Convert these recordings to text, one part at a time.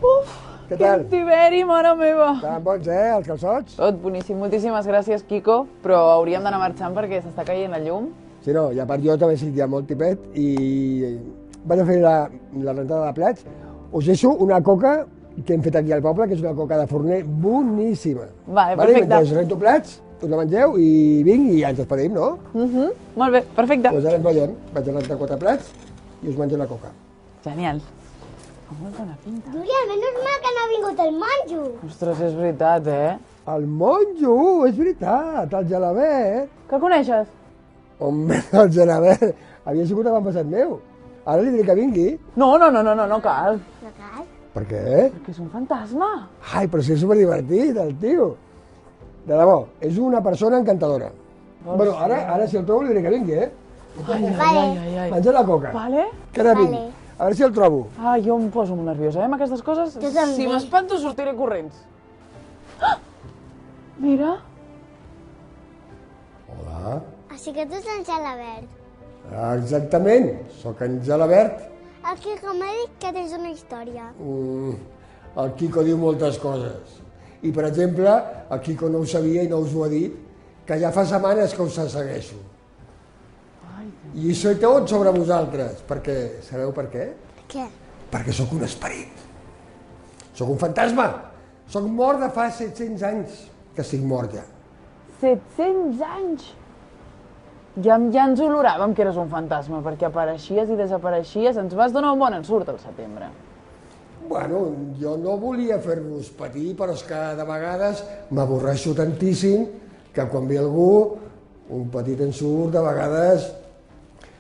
Uf, Què tal? quin tiberi, mare meva. Estaven bons, els calçots? Tot boníssim, moltíssimes gràcies, Quico, però hauríem d'anar marxant perquè s'està caient la llum. Sí, no, i a part jo també estic ja molt tipet i vaig a fer la rentada de plats. Us deixo una coca que hem fet aquí al poble, que és una coca de forner boníssima. Vale, perfecte. Mentre rento plats, us la mengeu i vinc i ja ens despedim, no? Molt bé, perfecte. Doncs ara ens veiem. Vaig a rentar 4 plats i us mengeu la coca. Genial. Fa molt bona pinta. Júlia, menys mal que no ha vingut el monjo. Ostres, és veritat, eh? El monjo, és veritat, el Gelabert. Que el coneixes? Home, el Gelabert, havia sigut avantpassat meu. Ara li diré que vingui. No cal. No cal. Per què? Perquè és un fantasma. Ai, però si és superdivertit, el tio. De debò, és una persona encantadora. Bueno, ara si el trobo li diré que vingui, eh? Ai. Menja la coca. Vale. Que ara vinc. Vale. A veure si el trobo. Ah, jo em poso molt nerviosa, amb aquestes coses. Jo també. Si m'espanto, sortiré corrents. Ah! Mira. Hola. Així que tu ets en Gelabert. Exactament, sóc en Gelabert. El Quico m'ha dit que tens una història. El Quico diu moltes coses. I, per exemple, el Quico no ho sabia i no us ho ha dit, que ja fa setmanes que us segueixo. I això té tot sobre vosaltres, perquè sabeu per què? Què? Perquè sóc un esperit. Sóc un fantasma. Sóc mort de fa 700 anys que estic mort ja. 700 anys. Ja ens oloràvem que eres un fantasma, perquè apareixies i desapareixies. Ens vas donar un bon ensurt al setembre. Bueno, jo no volia fer-vos patir, però és que de vegades m'avorreixo tantíssim que quan ve algú, un petit ensurt, de vegades...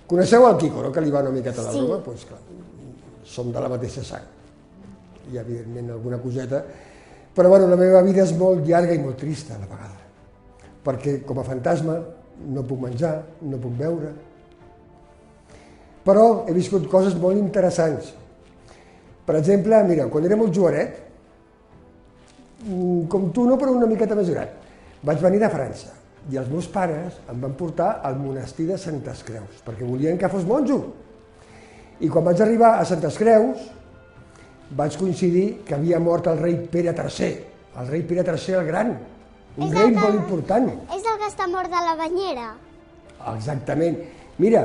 Coneixeu el Quico, no?, que li va una miqueta la broma? Doncs clar, som de la mateixa sang. I evidentment alguna coseta. Però bueno, la meva vida és molt llarga i molt trista a la vegada. Perquè com a fantasma no puc menjar, no puc beure. Però he viscut coses molt interessants. Per exemple, mira, quan era molt jovenet, com tu no, però una miqueta més gran, vaig venir de França i els meus pares em van portar al monestir de Santes Creus, perquè volien que fos monjo. I quan vaig arribar a Santes Creus, vaig coincidir que havia mort el rei Pere III, el rei Pere III el Gran, un rei molt important. És el que està mort de la banyera. Exactament. Mira,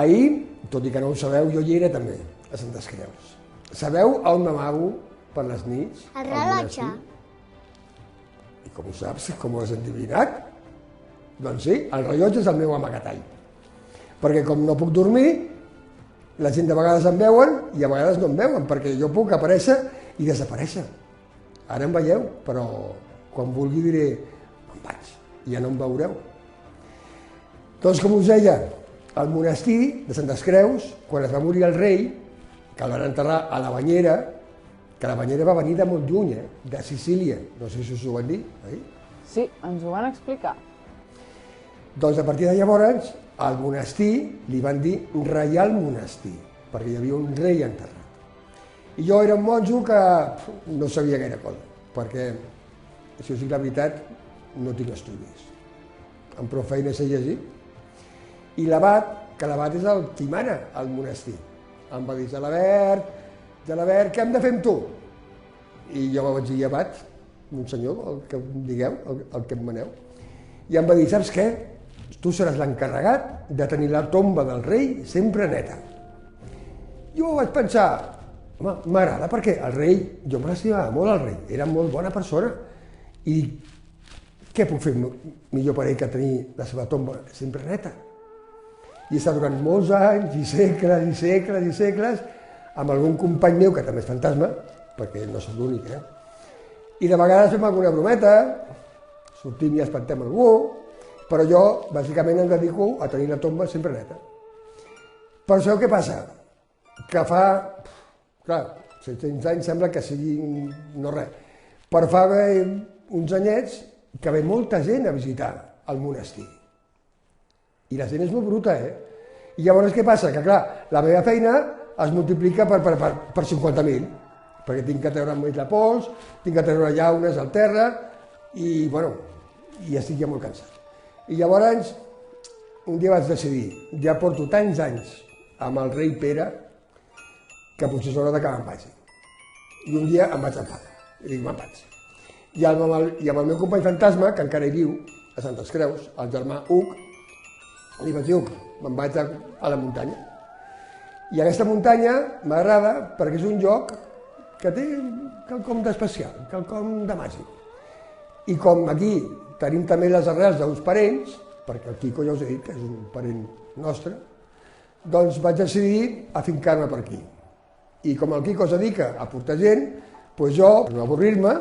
ahir, tot i que no ho sabeu, jo hi era també, a Santes Creus. Sabeu on m'amago per les nits? El rellotge. I com ho saps? Com ho has endivinat? Doncs sí, el rellotge és el meu amagatall. Perquè com no puc dormir, la gent de vegades em veuen i a vegades no em veuen, perquè jo puc aparèixer i desaparèixer. Ara em veieu, però quan vulgui diré, me'n vaig, i ja no em veureu. Doncs com us deia, al monestir de Santes Creus, quan es va morir el rei, que el van enterrar a la Banyera, que la Banyera va venir de molt lluny, de Sicília, no sé si us ho van dir, oi? Sí, ens ho van explicar. Doncs a partir de llavors, al monestir li van dir Reial Monestir, perquè hi havia un rei enterrat. I jo era un monjo que no sabia gaire cosa, perquè, si us dic la veritat, no tinc estudis. Amb prou feina sé llegir. I l'abat, que l'abat és el qui mana al monestir. Em va dir, Gelabert, què hem de fer amb tu? I jo vaig dir, abat, un senyor, el que em digueu, el que em maneu. I em va dir, saps què? Tu seràs l'encarregat de tenir la tomba del rei sempre neta. Jo vaig pensar, home, m'agrada perquè el rei, jo me l'estimava molt al rei, era molt bona persona. I què puc fer millor per ell que tenir la seva tomba sempre neta? I he estat durant molts anys, i segles, i segles, i segles, amb algun company meu, que també és fantasma, perquè no soc l'únic, I de vegades fem alguna brometa, sortim i espantem algú, però jo, bàsicament, em dedico a tenir la tomba sempre neta. Però sabeu què passa? Que fa, clar, 700 anys sembla que sigui no res, però fa uns anyets que ve molta gent a visitar el monestir. I la gent és molt bruta, I llavors què passa? Que, clar, la meva feina es multiplica per 50.000, perquè tinc que treure més de pols, tinc que treure llaunes al terra, i, bueno, i estic ja molt cansat. I llavors, un dia vaig decidir, ja porto tants anys amb el rei Pere, que potser és hora que me'n vagi. I un dia em vaig enfadar, i dic, me'n vaig. I amb el meu company fantasma, que encara hi viu, a Santes Creus, el germà Huc, li vaig dir, Huc, me'n vaig a la muntanya. I aquesta muntanya m'agrada perquè és un lloc que té quelcom d'especial, quelcom de màgic. I com aquí tenim també les arrels d'uns parents, perquè el Quico ja us he dit que és un parent nostre, doncs vaig decidir afincar-me per aquí. I com el Quico es dedica a portar gent, doncs jo, per no avorrir-me,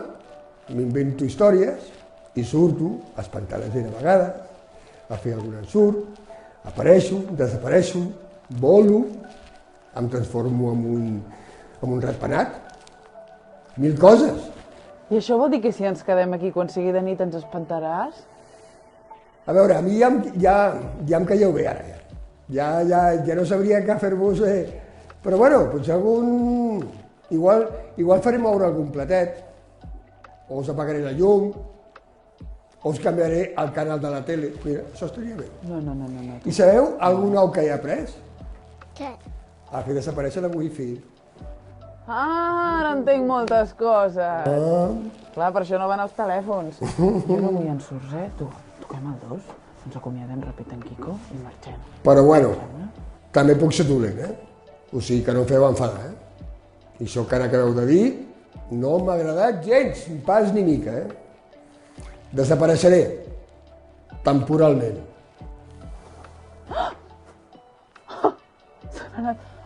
m'invento històries i surto a espantar la gent a vegades, a fer algun ensurt, apareixo, desapareixo, volo, em transformo en un ratpenat, 1000 coses. I això vol dir que si ens quedem aquí quan sigui de nit ens espantaràs? A veure, a mi ja em caieu bé ara. Ja no sabria què fer-vos bé. Però bueno, potser algun... Igual faré moure algun platet, o us apagaré la llum, o us canviaré el canal de la tele. Mira, això estaria bé. No. I sabeu algun nou que he après? Què? A fer desaparèixer la wifi. Ah, ara entenc moltes coses. Clar, per això no van els telèfons. Jo no vull ensurts, Toquem el 2, ens acomiadem ràpid en Quico i marxem. Però bueno, també puc ser dolent, O sigui que no em feu enfadar, I això que ara acabeu de dir no m'ha agradat gens, pas ni mica, Desapareixeré, temporalment.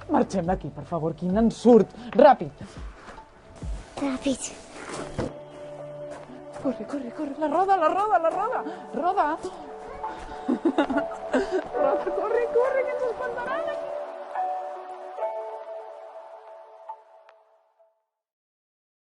Marxem d'aquí, per favor, quin ensurt. Ràpid. Ràpid. Corre, la roda. Roda, corre, que ens espantaran aquí.